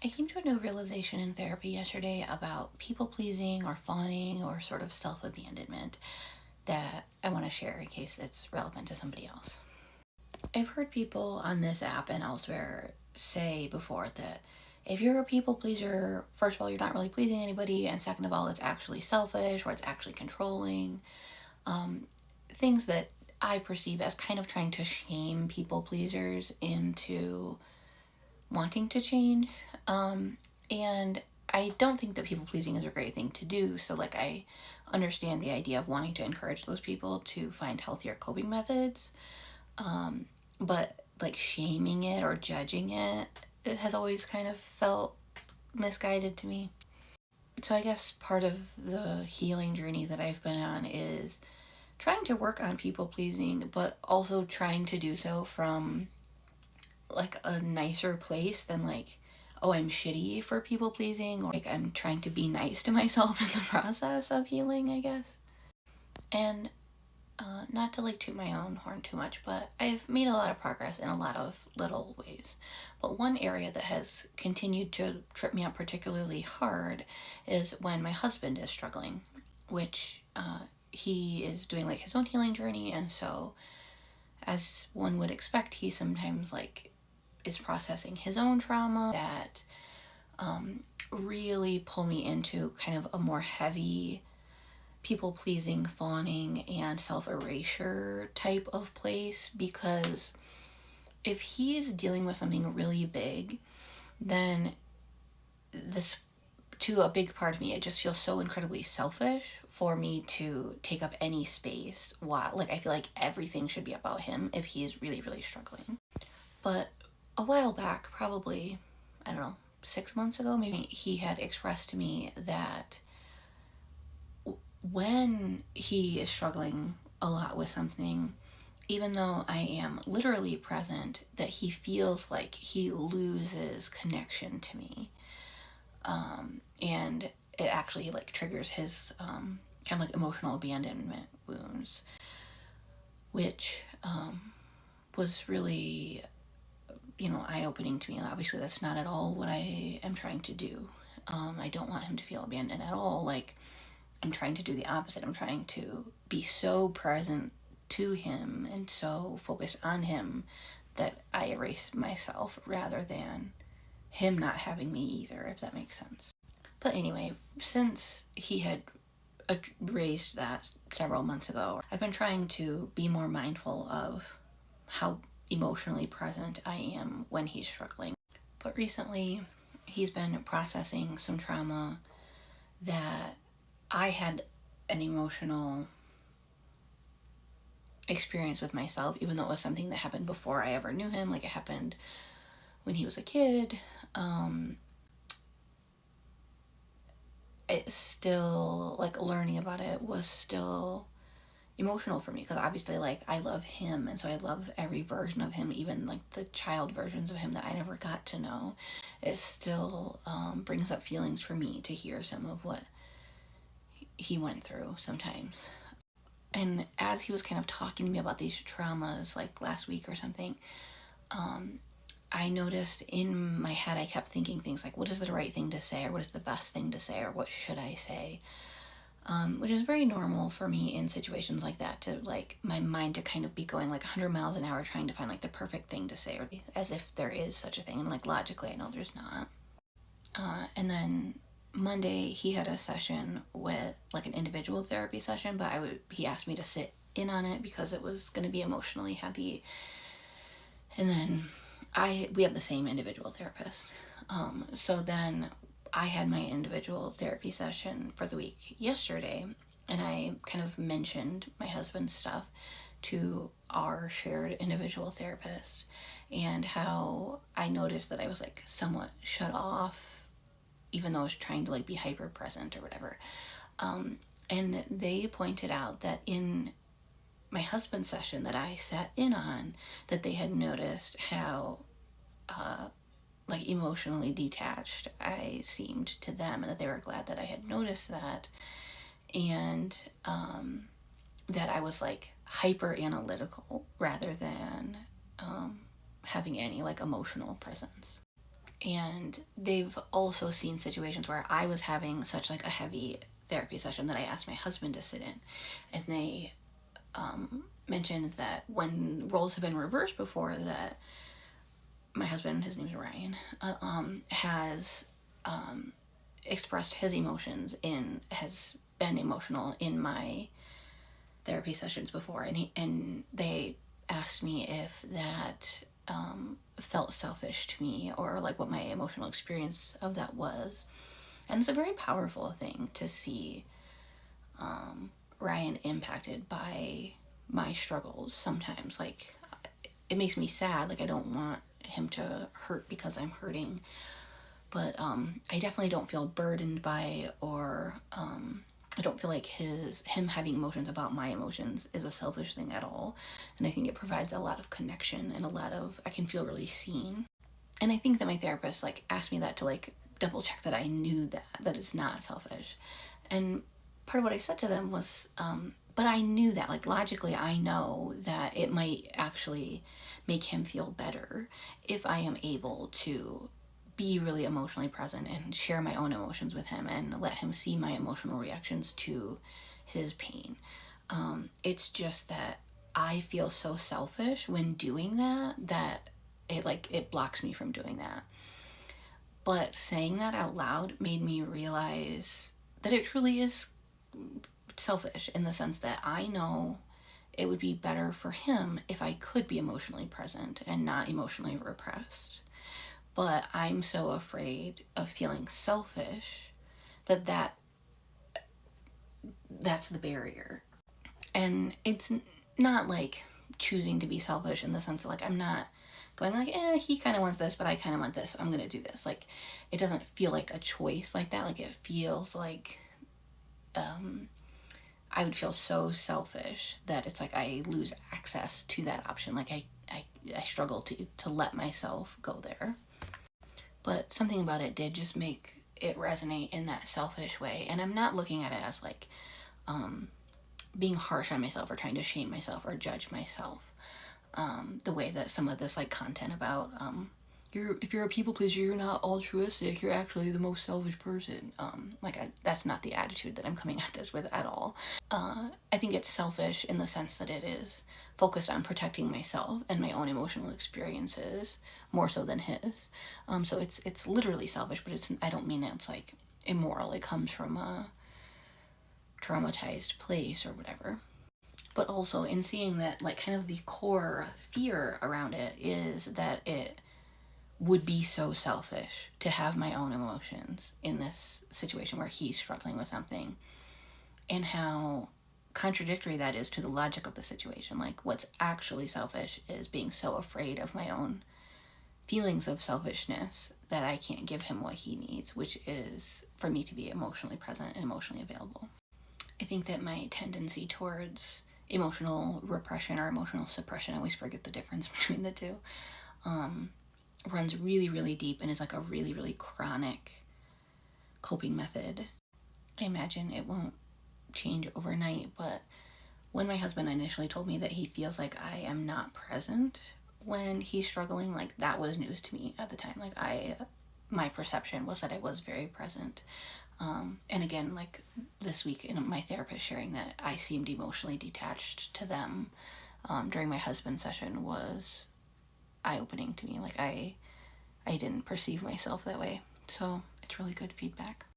I came to a new realization in therapy yesterday about people pleasing or fawning or sort of self abandonment that I want to share in case it's relevant to somebody else. I've heard people on this app and elsewhere say before that if you're a people pleaser, first of all, you're not really pleasing anybody, and second of all, it's actually selfish or it's actually controlling. Things that I perceive as kind of trying to shame people pleasers into wanting to change. And I don't think that people pleasing is a great thing to do. So, like, I understand the idea of wanting to encourage those people to find healthier coping methods. But, like, shaming it or judging it has always kind of felt misguided to me. So, I guess part of the healing journey that I've been on is trying to work on people pleasing, but also trying to do so from like a nicer place than like, oh, I'm shitty for people pleasing, or like I'm trying to be nice to myself in the process of healing, I guess. And not to like toot my own horn too much, but I've made a lot of progress in a lot of little ways. But one area that has continued to trip me up particularly hard is when my husband is struggling, which he is doing like his own healing journey, and so as one would expect, he sometimes like is processing his own trauma that really pull me into kind of a more heavy people pleasing, fawning, and self erasure type of place. Because if he's dealing with something really big, then this, to a big part of me, it just feels so incredibly selfish for me to take up any space while, like, I feel like everything should be about him if he is really, really struggling. But a while back, probably, I don't know, 6 months ago, maybe, he had expressed to me that when he is struggling a lot with something, even though I am literally present, that he feels like he loses connection to me. And it actually like triggers his kind of like emotional abandonment wounds, which was really, eye-opening to me. Obviously, that's not at all what I am trying to do. I don't want him to feel abandoned at all. Like, I'm trying to do the opposite. I'm trying to be so present to him and so focused on him that I erase myself rather than him not having me either, if that makes sense. But anyway, since he had raised that several months ago, I've been trying to be more mindful of how emotionally present I am when he's struggling. But recently, he's been processing some trauma that I had an emotional experience with myself, even though it was something that happened before I ever knew him. Like, it happened when he was a kid. It's still, like, learning about it was still emotional for me because obviously, like, I love him, and so I love every version of him, even like the child versions of him that I never got to know. It still brings up feelings for me to hear some of what he went through sometimes. And as he was kind of talking to me about these traumas, like last week or something, I noticed in my head I kept thinking things like, what is the right thing to say, or what is the best thing to say, or what should I say? Which is very normal for me in situations like that, to like my mind to kind of be going like 100 miles an hour trying to find like the perfect thing to say, or as if there is such a thing, and like logically I know there's not. And then Monday he had a session with like an individual therapy session, but he asked me to sit in on it because it was going to be emotionally heavy. And then we have the same individual therapist. So then I had my individual therapy session for the week yesterday, and I kind of mentioned my husband's stuff to our shared individual therapist, and how I noticed that I was like somewhat shut off, even though I was trying to like be hyper present or whatever. And they pointed out that in my husband's session that I sat in on, that they had noticed how like emotionally detached I seemed to them, and that they were glad that I had noticed that, and that I was like hyper analytical rather than having any like emotional presence. And they've also seen situations where I was having such like a heavy therapy session that I asked my husband to sit in. And they mentioned that when roles have been reversed before, that my husband, his name's Ryan, has expressed his emotions has been emotional in my therapy sessions before, and they asked me if that felt selfish to me, or like what my emotional experience of that was. And it's a very powerful thing to see Ryan impacted by my struggles sometimes. Like, it makes me sad. Like, I don't want him to hurt because I'm hurting. But I definitely don't feel burdened by, or I don't feel like him having emotions about my emotions is a selfish thing at all. And I think it provides a lot of connection, and I can feel really seen. And I think that my therapist like asked me that to like double check that I knew that it's not selfish. And part of what I said to them was, but I knew that, like, logically, I know that it might actually make him feel better if I am able to be really emotionally present and share my own emotions with him and let him see my emotional reactions to his pain. It's just that I feel so selfish when doing that it blocks me from doing that. But saying that out loud made me realize that it truly is selfish, in the sense that I know it would be better for him if I could be emotionally present and not emotionally repressed. But I'm so afraid of feeling selfish that that's the barrier. And it's not like choosing to be selfish in the sense of like, I'm not going like, he kind of wants this, but I kind of want this, so I'm going to do this. Like, it doesn't feel like a choice like that. Like, it feels like I would feel so selfish that it's like I lose access to that option. Like, I struggle to let myself go there. But something about it did just make it resonate in that selfish way. And I'm not looking at it as like being harsh on myself or trying to shame myself or judge myself, the way that some of this like content about if you're a people pleaser, you're not altruistic, you're actually the most selfish person. That's not the attitude that I'm coming at this with at all. I think it's selfish in the sense that it is focused on protecting myself and my own emotional experiences more so than his. So it's literally selfish, but I don't mean it's like immoral. It comes from a traumatized place or whatever. But also in seeing that, like, kind of the core fear around it is that it would be so selfish to have my own emotions in this situation where he's struggling with something, and how contradictory that is to the logic of the situation. Like, what's actually selfish is being so afraid of my own feelings of selfishness that I can't give him what he needs, which is for me to be emotionally present and emotionally available. I think that my tendency towards emotional repression or emotional suppression, I always forget the difference between the two, runs really, really deep and is like a really, really chronic coping method. I imagine it won't change overnight, but when my husband initially told me that he feels like I am not present when he's struggling, like, that was news to me at the time. Like, my perception was that I was very present. And again, like this week in my therapist sharing that I seemed emotionally detached to them during my husband's session was eye-opening to me. Like, I didn't perceive myself that way. So it's really good feedback.